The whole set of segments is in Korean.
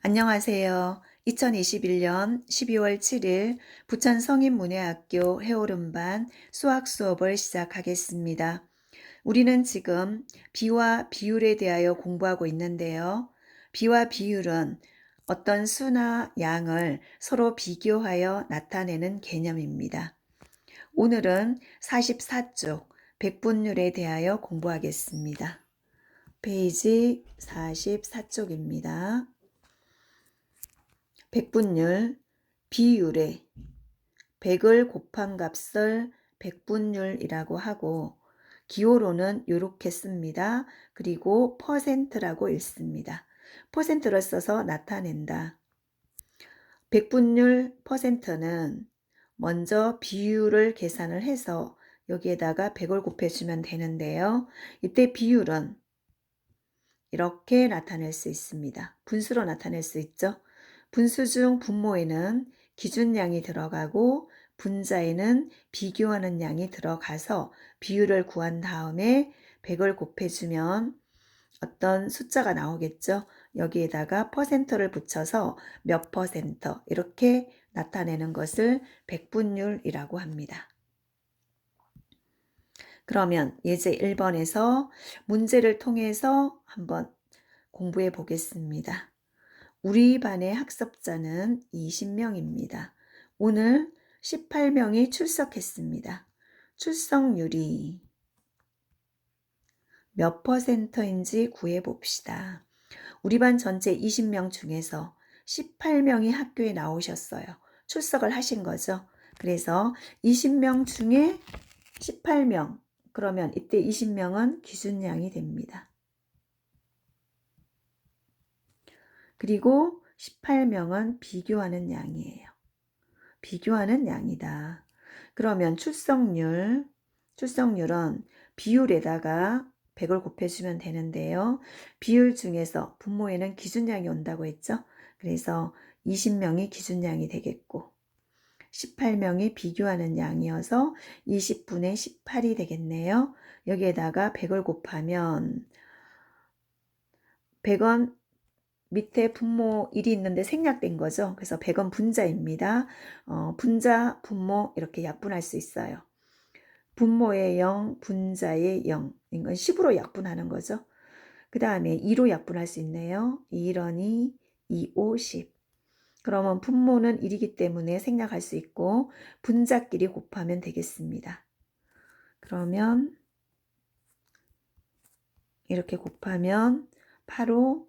안녕하세요. 2021년 12월 7일 부천 성인문예학교 해오름반 수학 수업을 시작하겠습니다. 우리는 지금 비와 비율에 대하여 공부하고 있는데요. 비와 비율은 어떤 수나 양을 서로 비교하여 나타내는 개념입니다. 오늘은 44쪽 백분율에 대하여 공부하겠습니다. 페이지 44쪽입니다. 백분율, 비율에 100을 곱한 값을 백분율이라고 하고 기호로는 이렇게 씁니다. 그리고 퍼센트라고 읽습니다. 퍼센트를 써서 나타낸다. 백분율 퍼센트는 먼저 비율을 계산을 해서 여기에다가 100을 곱해주면 되는데요. 이때 비율은 이렇게 나타낼 수 있습니다. 분수로 나타낼 수 있죠. 분수 중 분모에는 기준량이 들어가고 분자에는 비교하는 양이 들어가서 비율을 구한 다음에 100을 곱해주면 어떤 숫자가 나오겠죠. 여기에다가 퍼센트를 붙여서 몇 퍼센트 이렇게 나타내는 것을 백분율이라고 합니다. 그러면 예제 1번에서 문제를 통해서 한번 공부해 보겠습니다. 우리 반의 학습자는 20명입니다. 오늘 18명이 출석했습니다. 출석률이 몇 퍼센트인지 구해 봅시다. 우리 반 전체 20명 중에서 18명이 학교에 나오셨어요. 출석을 하신 거죠. 그래서 20명 중에 18명, 그러면 이때 20명은 기준량이 됩니다. 그리고 18명은 비교하는 양이에요. 비교하는 양이다. 그러면 출석률은 비율에다가 100을 곱해주면 되는데요. 비율 중에서 분모에는 기준량이 온다고 했죠. 그래서 20명이 기준량이 되겠고 18명이 비교하는 양이어서 20분의 18이 되겠네요. 여기에다가 100을 곱하면 100원 밑에 분모 1이 있는데 생략된 거죠. 그래서 100은 분자입니다. 분자, 분모 이렇게 약분할 수 있어요. 분모의 0, 분자의 0. 이건 10으로 약분하는 거죠. 그 다음에 2로 약분할 수 있네요. 2런 2, 2, 5, 10. 그러면 분모는 1이기 때문에 생략할 수 있고 분자끼리 곱하면 되겠습니다. 그러면 이렇게 곱하면 8호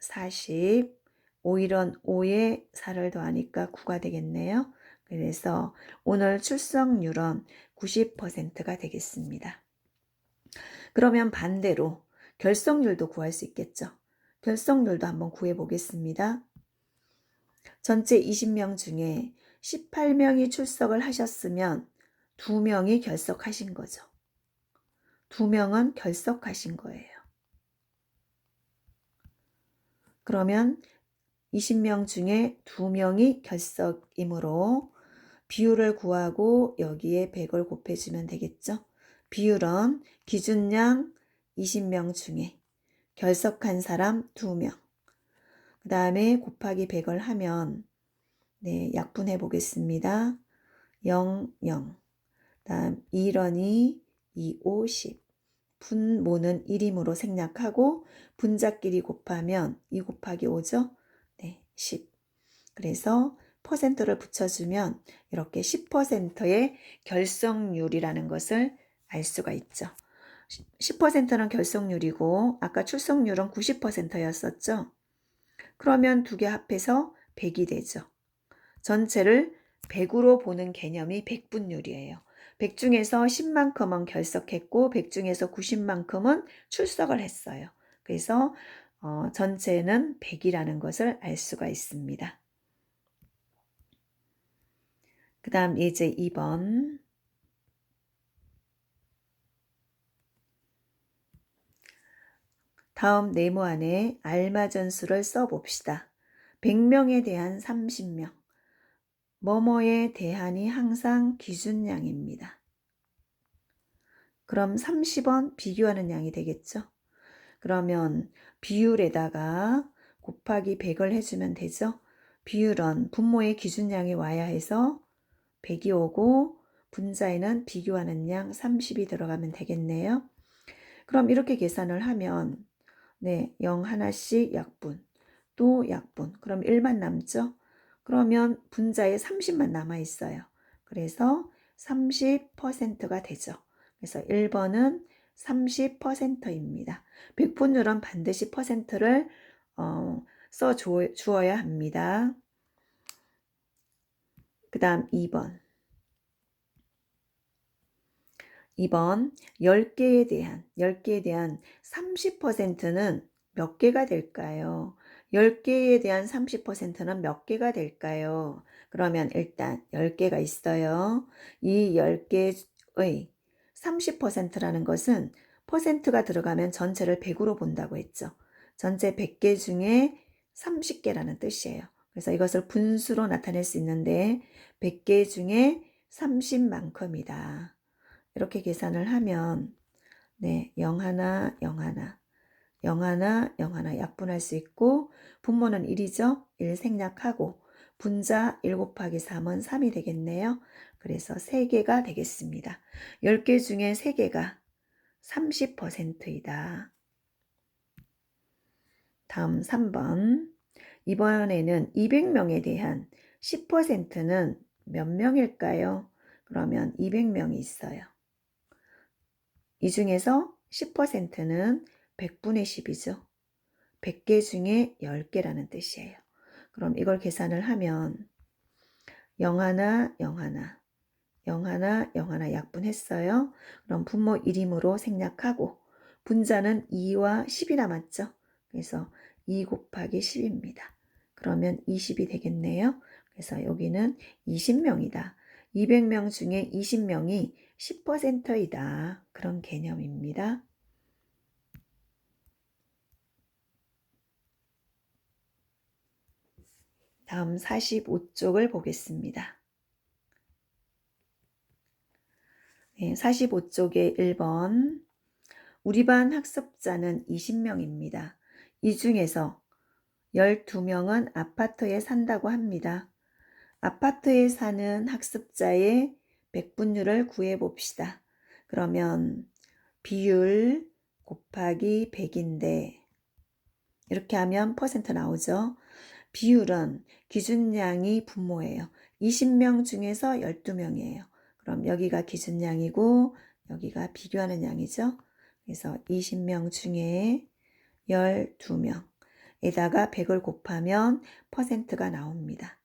40, 5일은 5에 4를 더하니까 9가 되겠네요. 그래서 오늘 출석률은 90%가 되겠습니다. 그러면 반대로 결석률도 구할 수 있겠죠. 결석률도 한번 구해 보겠습니다. 전체 20명 중에 18명이 출석을 하셨으면 2명이 결석하신 거죠. 2명은 결석하신 거예요. 그러면 20명 중에 2명이 결석이므로 비율을 구하고 여기에 100을 곱해주면 되겠죠. 비율은 기준량 20명 중에 결석한 사람 2명. 그 다음에 곱하기 100을 하면 약분해 보겠습니다. 0, 0. 다음 1원 2, 2, 5, 10. 분모는 1이므로 생략하고 분자끼리 곱하면 2 곱하기 5죠. 10. 그래서 퍼센트를 붙여주면 이렇게 10%의 결석률이라는 것을 알 수가 있죠. 10%는 결석률이고 아까 출석률은 90%였었죠. 그러면 두 개 합해서 100이 되죠. 전체를 100으로 보는 개념이 백분율이에요. 100 중에서 10만큼은 결석했고 100 중에서 90만큼은 출석을 했어요. 그래서 전체는 100이라는 것을 알 수가 있습니다. 그 다음 예제 2번. 다음 네모 안에 알맞은 수를 써봅시다. 100명에 대한 30명. 뭐뭐에 대한이 항상 기준량입니다. 그럼 30원 비교하는 양이 되겠죠. 그러면 비율에다가 곱하기 100을 해주면 되죠. 비율은 분모의 기준량이 와야 해서 100이 오고 분자에는 비교하는 양 30이 들어가면 되겠네요. 그럼 이렇게 계산을 하면 0 하나씩 약분, 또 약분. 그럼 1만 남죠? 그러면 분자에 30만 남아 있어요. 그래서 30%가 되죠. 그래서 1번은 30%입니다. 백분율은 반드시 퍼센트를 써 주어야 합니다. 그 다음 2번. 10개에 대한 30%는 몇 개가 될까요? 10개에 대한 30%는 몇 개가 될까요? 그러면 일단 10개가 있어요. 이 10개의 30%라는 것은 퍼센트가 들어가면 전체를 100으로 본다고 했죠. 전체 100개 중에 30개라는 뜻이에요. 그래서 이것을 분수로 나타낼 수 있는데 100개 중에 30만큼이다. 이렇게 계산을 하면 0 하나, 0 하나, 0 하나, 0 하나 약분할 수 있고 분모는 1이죠. 1 생략하고 분자 1 곱하기 3은 3이 되겠네요. 그래서 3개가 되겠습니다. 10개 중에 3개가 30%이다. 다음 3번. 이번에는 200명에 대한 10%는 몇 명일까요? 그러면 200명이 있어요. 이 중에서 10%는 100분의 10이죠. 100개 중에 10개라는 뜻이에요. 그럼 이걸 계산을 하면 0 하나, 0 하나, 0 하나, 0 하나 약분했어요. 그럼 분모 1임으로 생략하고 분자는 2와 10이 남았죠. 그래서 2 곱하기 10입니다. 그러면 20이 되겠네요. 그래서 여기는 20명이다. 200명 중에 20명이 10%이다. 그런 개념입니다. 다음 45쪽을 보겠습니다. 45쪽에 1번. 우리 반 학습자는 20명입니다. 이 중에서 12명은 아파트에 산다고 합니다. 아파트에 사는 학습자의 백분율을 구해봅시다. 그러면 비율 곱하기 100인데 이렇게 하면 퍼센트 나오죠. 비율은 기준량이 분모예요. 20명 중에서 12명이에요. 그럼 여기가 기준량이고 여기가 비교하는 양이죠. 그래서 20명 중에 12명에다가 100을 곱하면 퍼센트가 나옵니다.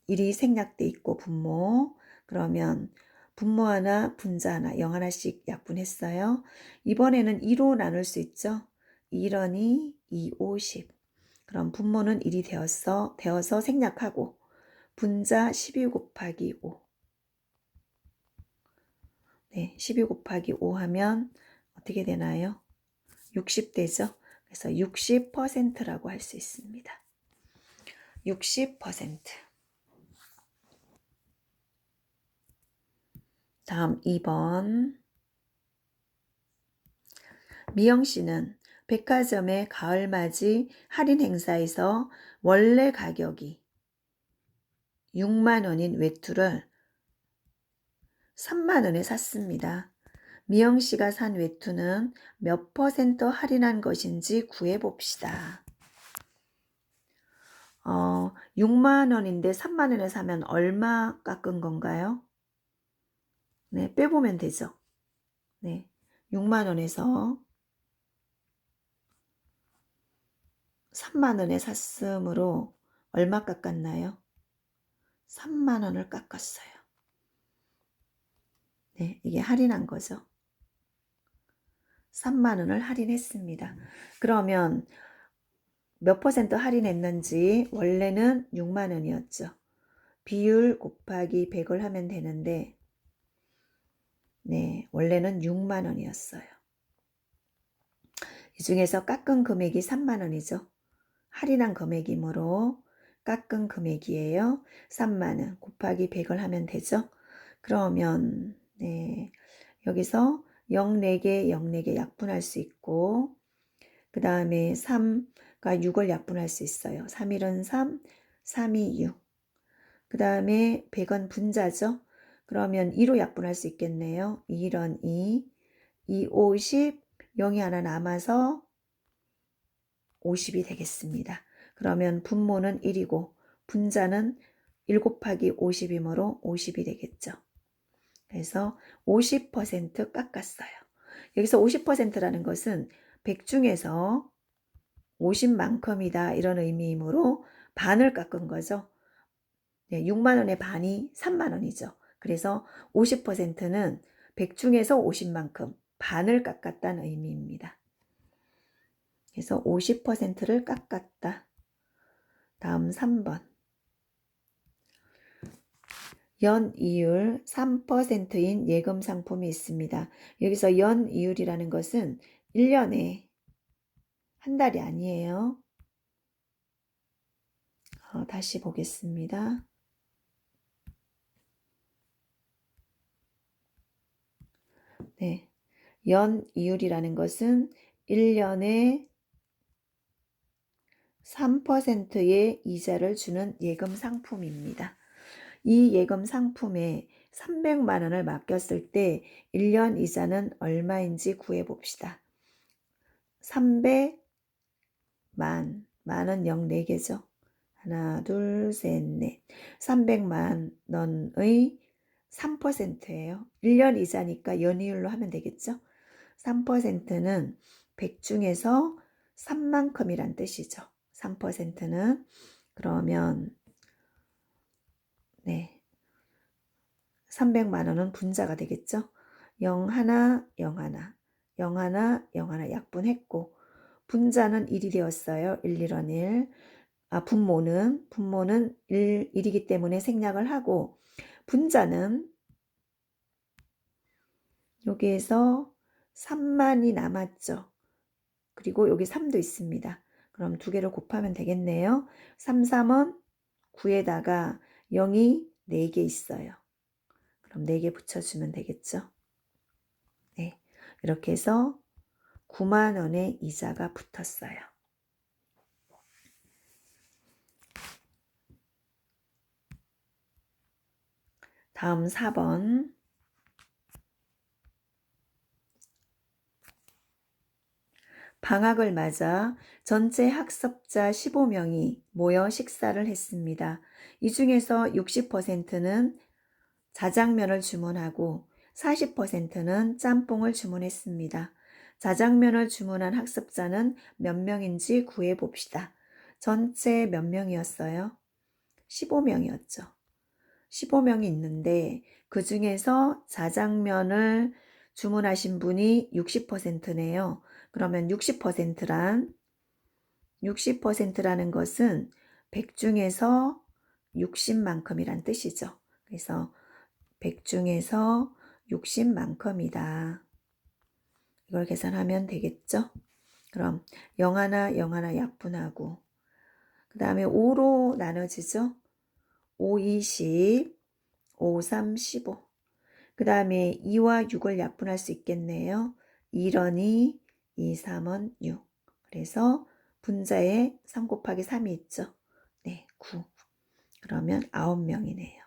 1이 생략돼 있고 분모. 그러면 분모 하나, 분자 하나, 0 하나씩 약분했어요. 이번에는 2로 나눌 수 있죠. 1원이 2, 50. 그럼 분모는 1이 되어서 생략하고 분자 12 곱하기 5. 12 곱하기 5 하면 어떻게 되나요? 60 되죠. 그래서 60%라고 할 수 있습니다. 60%. 다음 2번. 미영 씨는 백화점의 가을맞이 할인 행사에서 원래 가격이 6만 원인 외투를 3만 원에 샀습니다. 미영 씨가 산 외투는 몇 퍼센트 할인한 것인지 구해봅시다. 6만 원인데 3만 원에 사면 얼마 깎은 건가요? 빼보면 되죠. 6만 원에서 3만 원에 샀으므로 얼마 깎았나요? 3만 원을 깎았어요. 이게 할인한 거죠. 3만 원을 할인했습니다. 그러면 몇 퍼센트 할인했는지 원래는 6만 원이었죠. 비율 곱하기 100을 하면 되는데 원래는 6만 원이었어요. 이 중에서 깎은 금액이 3만 원이죠. 할인한 금액이므로 깎은 금액이에요. 3만 원 곱하기 100을 하면 되죠. 그러면 여기서 0, 4개, 0, 4개 약분할 수 있고 그 다음에 3, 6을 약분할 수 있어요. 3일은 3, 3이 6. 그 다음에 100은 분자죠. 그러면 2로 약분할 수 있겠네요. 2은 2, 2, 50, 0이 하나 남아서 50이 되겠습니다. 그러면 분모는 1이고 분자는 1 곱하기 50이므로 50이 되겠죠. 그래서 50% 깎았어요. 여기서 50%라는 것은 100 중에서 50만큼이다 이런 의미이므로 반을 깎은 거죠. 네, 6만 원의 반이 3만 원이죠. 그래서 50%는 100 중에서 50만큼 반을 깎았다는 의미입니다. 그래서 50%를 깎았다. 다음 3번. 연이율 3%인 예금 상품이 있습니다. 여기서 연이율이라는 것은 1년에 한 달이 아니에요. 다시 보겠습니다. 네, 연이율이라는 것은 1년에 3%의 이자를 주는 예금 상품입니다. 이 예금 상품에 300만 원을 맡겼을 때 1년 이자는 얼마인지 구해봅시다. 300만, 만은 0 4개죠. 하나, 둘, 셋, 넷. 300만 원의 3%예요. 1년 이자니까 연이율로 하면 되겠죠. 3%는 100 중에서 3만큼이란 뜻이죠. 3%는 그러면 네, 300만 원은 분자가 되겠죠. 0 하나, 0 하나, 0 하나, 0 하나 약분했고 분자는 1이 되었어요. 1, 1원 1. 분모는 1이기 때문에 생략을 하고 분자는 여기에서 3만이 남았죠. 그리고 여기 3도 있습니다. 그럼 두 개를 곱하면 되겠네요. 3, 3은 9에다가 0이 4개 있어요. 그럼 4개 붙여주면 되겠죠. 네, 이렇게 해서 9만 원의 이자가 붙었어요. 다음 4번. 방학을 맞아 전체 학습자 15명이 모여 식사를 했습니다. 이 중에서 60%는 자장면을 주문하고 40%는 짬뽕을 주문했습니다. 자장면을 주문한 학습자는 몇 명인지 구해봅시다. 전체 몇 명이었어요? 15명이었죠. 15명이 있는데 그 중에서 자장면을 주문하신 분이 60%네요. 그러면 60%라는 것은 100 중에서 60만큼이란 뜻이죠. 그래서 100 중에서 60만큼이다. 이걸 계산하면 되겠죠? 그럼 0 하나, 0 하나 약분하고 그 다음에 5로 나눠지죠? 5, 20, 5, 3, 15. 그 다음에 2와 6을 약분할 수 있겠네요. 1은 2, 2, 3은 6. 그래서 분자에 3 곱하기 3이 있죠. 네, 9. 그러면 9명이네요.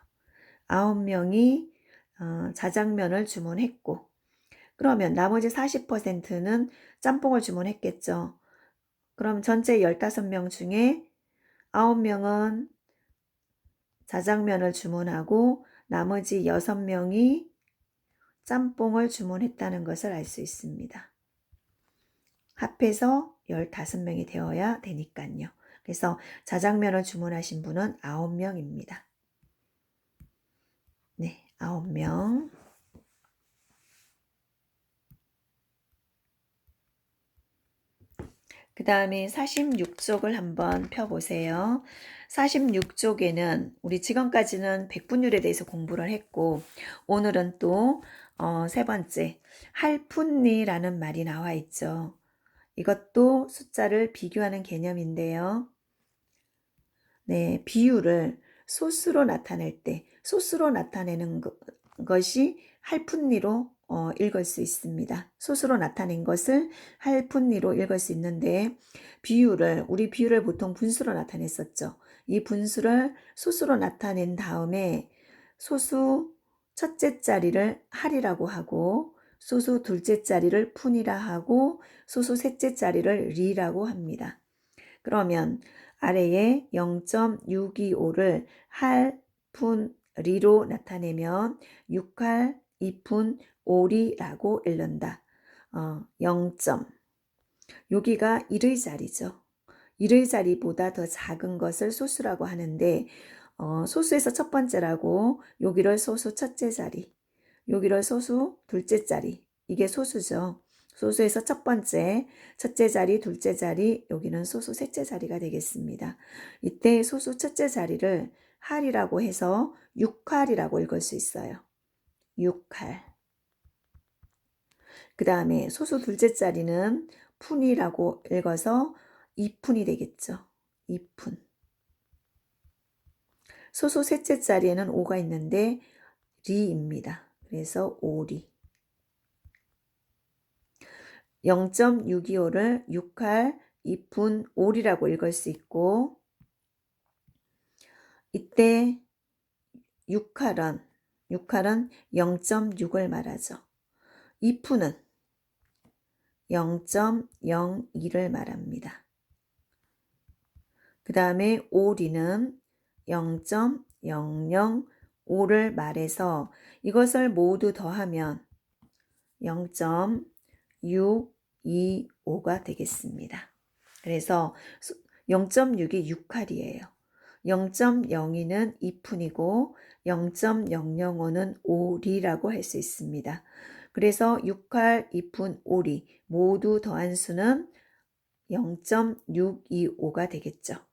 9명이 자장면을 주문했고 그러면 나머지 40%는 짬뽕을 주문했겠죠. 그럼 전체 15명 중에 9명은 자장면을 주문하고 나머지 6명이 짬뽕을 주문했다는 것을 알 수 있습니다. 합해서 15명이 되어야 되니까요. 그래서 자장면을 주문하신 분은 9명입니다. 네, 9명. 그 다음에 46쪽을 한번 펴보세요. 46쪽에는 우리 지금까지는 백분율에 대해서 공부를 했고 오늘은 또 세 번째 할푼니라는 말이 나와 있죠. 이것도 숫자를 비교하는 개념인데요. 네, 비율을 소수로 나타낼 때 소수로 나타내는 것이 할푼니로 읽을 수 있습니다. 소수로 나타낸 것을 할푼리로 읽을 수 있는데 우리 비율을 보통 분수로 나타냈었죠. 이 분수를 소수로 나타낸 다음에 소수 첫째 자리를 할이라고 하고 소수 둘째 자리를 푼이라 하고 소수 셋째 자리를 리라고 합니다. 그러면 아래에 0.625를 할, 푼, 리로 나타내면 6할, 2푼, 5리라고 읽는다. 0점. 여기가 1의 자리죠. 1의 자리보다 더 작은 것을 소수라고 하는데 소수에서 첫 번째라고 여기를 소수 첫째 자리, 여기를 소수 둘째 자리, 이게 소수죠. 소수에서 첫 번째, 첫째 자리, 둘째 자리, 여기는 소수 셋째 자리가 되겠습니다. 이때 소수 첫째 자리를 할이라고 해서 6할이라고 읽을 수 있어요. 6할. 그 다음에 소수 둘째 자리는 푼이라고 읽어서 2푼이 되겠죠. 2푼. 소수 셋째 자리에는 5가 있는데 리입니다. 그래서 5리. 0.625를 6할, 2푼, 5리라고 읽을 수 있고 이때 6할은 0.6을 말하죠. 2푼은 0.02를 말합니다. 그 다음에 5리는 0.005를 말해서 이것을 모두 더하면 0.625가 되겠습니다. 그래서 0.6이 6할이에요. 0.02는 2푼이고 0.005는 5리라고 할 수 있습니다. 그래서 6할, 2푼, 5리 모두 더한 수는 0.625가 되겠죠.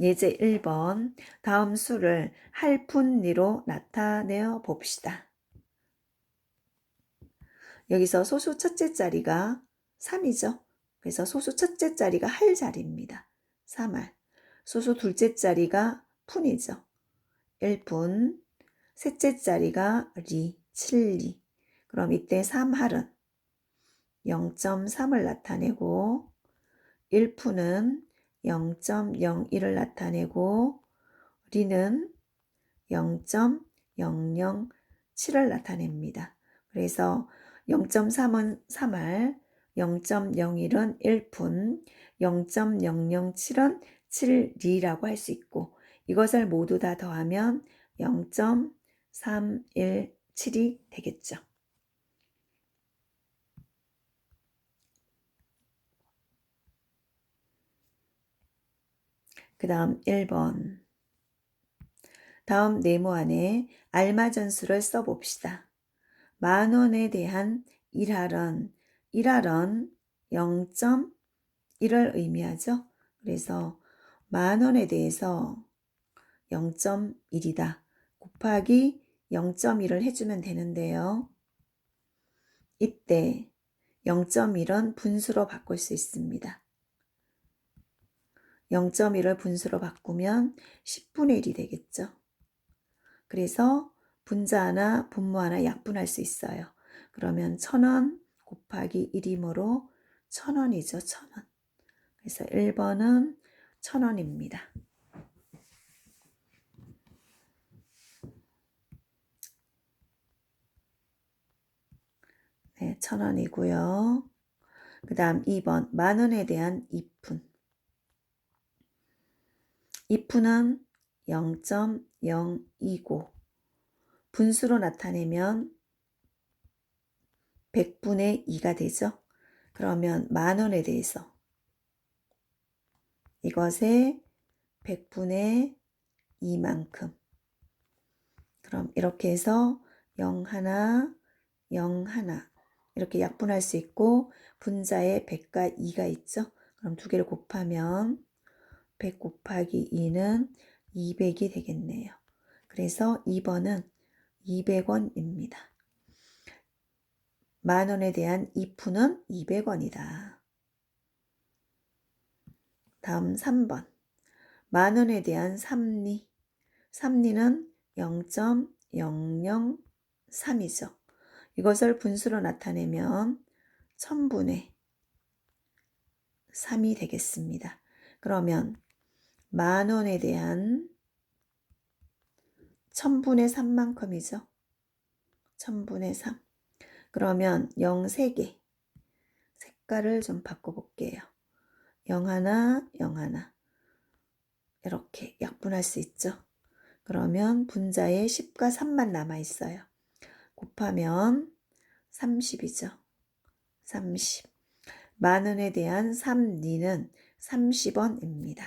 예제 1번, 다음 수를 할푼리로 나타내어 봅시다. 여기서 소수 첫째 자리가 3이죠. 그래서 소수 첫째 자리가 할 자리입니다. 3할. 소수 둘째 자리가 푼이죠. 1푼. 셋째 자리가 리, 7리. 그럼 이때 3할은 0.3을 나타내고 1푼은 0.01을 나타내고 리는 0.007을 나타냅니다. 그래서 0.3은 3할, 0.01은 1푼, 0.007은 7리라고 할 수 있고 이것을 모두 다 더하면 0.317이 되겠죠. 그 다음 1번. 다음 네모 안에 알맞은수를 써봅시다. 만원에 대한 1할은 0.1을 의미하죠. 그래서 만원에 대해서 0.1이다. 곱하기 0.1을 해주면 되는데요. 이때 0.1은 분수로 바꿀 수 있습니다. 0.1을 분수로 바꾸면 10분의 1이 되겠죠. 그래서 분자 하나, 분모 하나 약분할 수 있어요. 그러면 1000원 곱하기 1이므로 1000원이죠. 1000원. 그래서 1번은 1000원입니다. 네, 1000원이고요. 그 다음 2번 만원에 대한 2푼. 2푼은 0.029 분수로 나타내면 100분의 2가 되죠. 그러면 만원에 대해서 이것의 100분의 2만큼. 그럼 이렇게 해서 0 하나, 0 하나 이렇게 약분할 수 있고 분자에 100과 2가 있죠. 그럼 두 개를 곱하면 100 곱하기 2는 200이 되겠네요. 그래서 2번은 200원입니다. 만원에 대한 2푼은 200원이다. 다음 3번. 만원에 대한 3리. 3리는 0.003이죠. 이것을 분수로 나타내면 1000분의 3이 되겠습니다. 그러면 10,000원에 대한 1000분의 3만큼이죠. 1000분의 3. 그러면 0 3개. 색깔을 좀 바꿔볼게요. 0 하나, 0 하나. 이렇게 약분할 수 있죠. 그러면 분자에 10과 3만 남아있어요. 곱하면 30이죠. 30. 10,000원에 대한 3리는 30원입니다.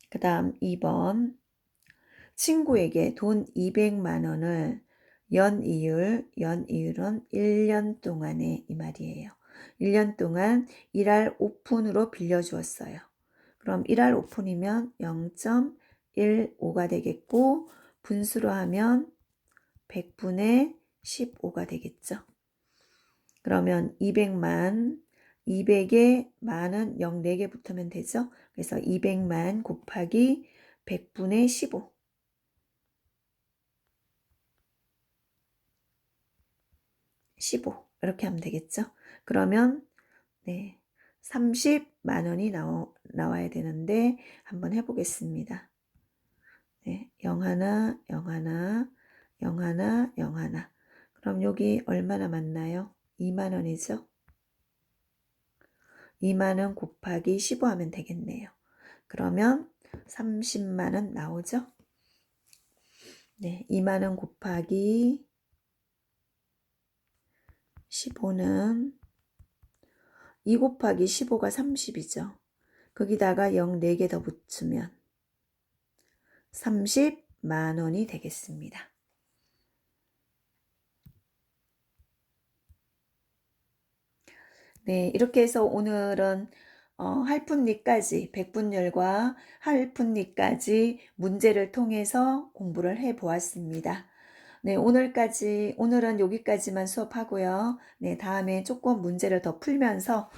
그 다음 2번. 친구에게 돈 200만 원을 연이율은 1년 동안에 이 말이에요. 1년 동안 1할 5푼으로 빌려주었어요. 그럼 1할 5푼이면 0.15가 되겠고 분수로 하면 100분의 15가 되겠죠. 그러면 200만, 200에 만은 0 4개 붙으면 되죠. 그래서 200만 곱하기 100분의 15. 15 이렇게 하면 되겠죠. 그러면 네, 30만 원이 나와야 되는데 한번 해보겠습니다. 네, 0 하나, 0 하나, 0 하나, 0 하나. 그럼 여기 얼마나 맞나요? 2만 원이죠. 2만 원 곱하기 15 하면 되겠네요. 그러면 30만 원 나오죠? 네, 2만 원 곱하기 15는 2 곱하기 15가 30이죠. 거기다가 0 4개 더 붙이면 30만 원이 되겠습니다. 네, 이렇게 해서 오늘은 할푼리까지, 백분열과 할푼리까지 문제를 통해서 공부를 해 보았습니다. 네, 오늘은 여기까지만 수업하고요. 네, 다음에 조금 문제를 더 풀면서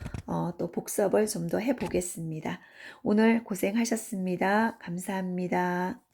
또 복습을 좀 더 해 보겠습니다. 오늘 고생하셨습니다. 감사합니다.